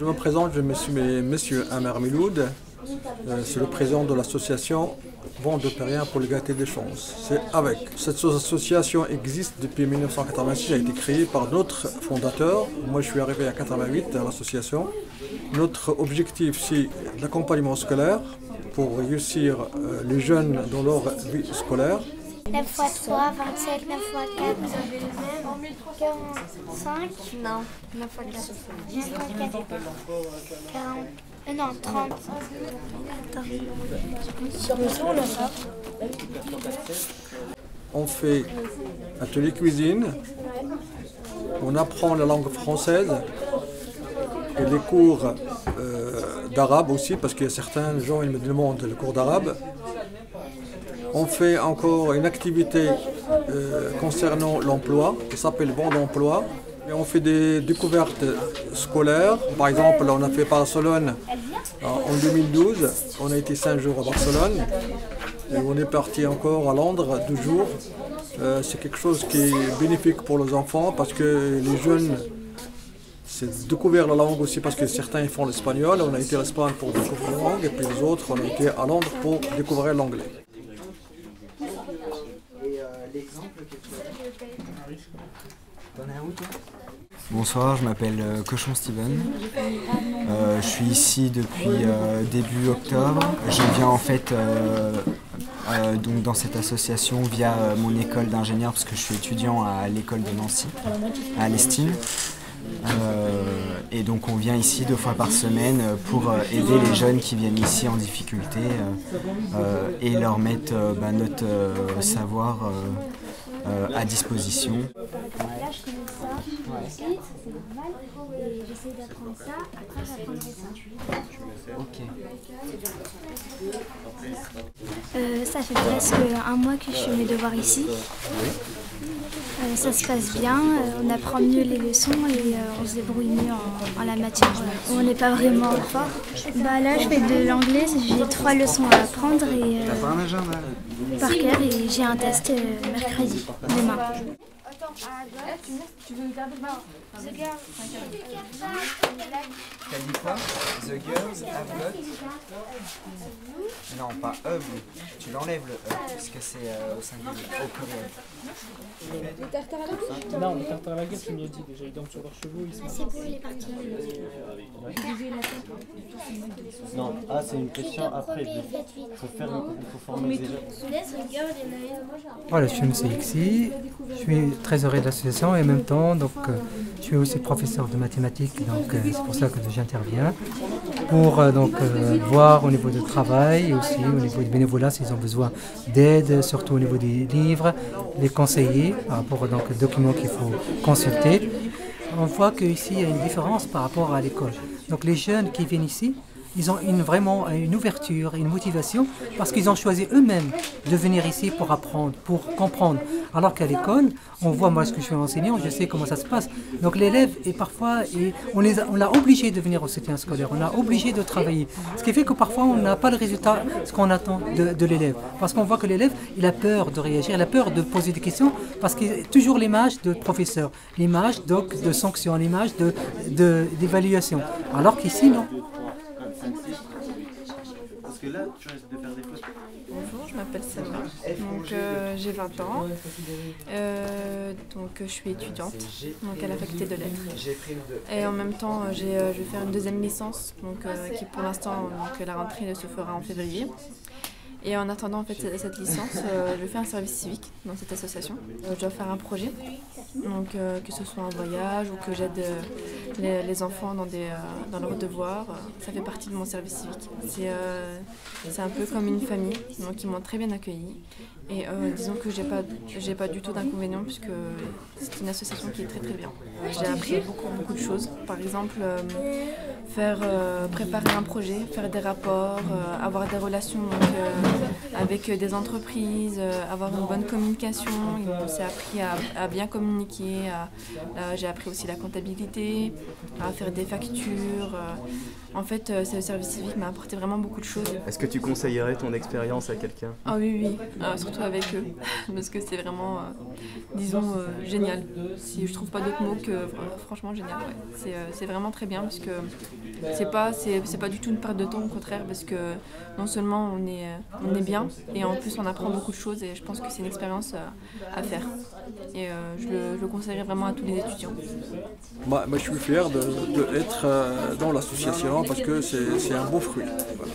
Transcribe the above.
Je me présente, je suis Monsieur Amer Miloud, c'est le président de l'association Vent de Périen pour l'égalité des chances. C'est avec. Cette association existe depuis 1986, a été créée par notre fondateur. Moi je suis arrivé en 88 à l'association. Notre objectif c'est l'accompagnement scolaire pour réussir les jeunes dans leur vie scolaire. 9 x 3, 27, 9 x 4, 45, non, 9 x 4, 9 x 4, 40, non, 30. Sur le son, là. On fait atelier cuisine, on apprend la langue française et les cours d'arabe aussi, parce qu'il y a certains gens qui me demandent le cours d'arabe. On fait encore une activité concernant l'emploi, qui s'appelle Vent d'emploi. Et on fait des découvertes scolaires. Par exemple, on a fait Barcelone en 2012. On a été 5 jours à Barcelone. Et on est parti encore à Londres 2 jours. C'est quelque chose qui est bénéfique pour les enfants parce que les jeunes, c'est découvrir la langue aussi parce que certains ils font l'espagnol. On a été à l'Espagne pour découvrir la langue et puis les autres, on a été à Londres pour découvrir l'anglais. L'exemple que tu as. T'en as où toi? Bonsoir, je m'appelle Cochon Steven. Je suis ici depuis début octobre. Je viens en fait donc dans cette association via mon école d'ingénieur parce que je suis étudiant à l'école de Nancy, à l'Estime. Et donc on vient ici 2 fois par semaine pour aider les jeunes qui viennent ici en difficulté et leur mettre notre savoir à disposition. Là, je connais ça, c'est normal, et j'essaie d'apprendre ça, après j'apprendrai ça. Ok. Ça fait presque un mois que je fais mes devoirs ici. Ça se passe bien, on apprend mieux les leçons et on se débrouille mieux en la matière où on n'est pas vraiment fort. Là, je fais de l'anglais, j'ai 3 leçons à apprendre et par cœur et j'ai un test mercredi, demain. Tu veux garder The Girls. T'as dit quoi? The Girls have got. Non, pas ugly. Tu l'enlèves le e, parce que c'est au singulier, au pluriel. Les tartares à la gueule? Non, les tartares à la gueule, tu me l'as dit déjà, ils dorment sur leurs chevaux. C'est pour les parties. Non, c'est une question après. Il faut former déjà. Voilà, je suis M. Ixi, je suis trésorier de l'association et en même temps, donc, je suis aussi professeur de mathématiques, donc c'est pour ça que j'interviens pour voir au niveau du travail et aussi au niveau du bénévolat s'ils ont besoin d'aide, surtout au niveau des livres, les conseiller par rapport aux documents qu'il faut consulter. On voit qu'ici il y a une différence par rapport à l'école. Donc les jeunes qui viennent ici, ils ont vraiment une ouverture, une motivation, parce qu'ils ont choisi eux-mêmes de venir ici pour apprendre, pour comprendre. Alors qu'à l'école, on voit, moi ce que je suis enseignant, je sais comment ça se passe. Donc l'élève, on l'a obligé de venir au soutien scolaire, on l'a obligé de travailler. Ce qui fait que parfois on n'a pas le résultat, ce qu'on attend de l'élève. Parce qu'on voit que l'élève, il a peur de réagir, il a peur de poser des questions, parce qu'il y a toujours l'image de professeur, l'image de sanction, l'image d'évaluation. Alors qu'ici, non. Parce que là, tu risques de faire des fautes. Bonjour, je m'appelle Salma, donc j'ai 20 ans, donc je suis étudiante donc à la faculté de lettres et en même temps je vais faire une 2e licence donc, qui pour l'instant la rentrée se fera en février. Et en attendant en fait, cette licence, je fais un service civique dans cette association. Je dois faire un projet, donc, que ce soit un voyage ou que j'aide les enfants dans leurs devoirs. Ça fait partie de mon service civique. C'est un peu comme une famille, donc ils m'ont très bien accueillie. Et disons que j'ai pas du tout d'inconvénients puisque c'est une association qui est très très bien. J'ai appris beaucoup de choses. Par exemple, préparer un projet, faire des rapports, avoir des relations avec des entreprises, avoir une bonne communication. On s'est appris à bien communiquer. J'ai appris aussi la comptabilité, à faire des factures, En fait, ce service civique m'a apporté vraiment beaucoup de choses. Est-ce que tu conseillerais ton expérience à quelqu'un? Ah oui, oui, surtout avec eux, parce que c'est vraiment, disons, génial. Si je trouve pas d'autres mots que franchement génial. Ouais. C'est vraiment très bien, parce que c'est pas du tout une perte de temps, au contraire, parce que non seulement on est bien, et en plus on apprend beaucoup de choses, et je pense que c'est une expérience à faire. Et je le conseillerais vraiment à tous les étudiants. Moi, je suis fier d'être dans l'association parce que c'est un beau fruit. Voilà.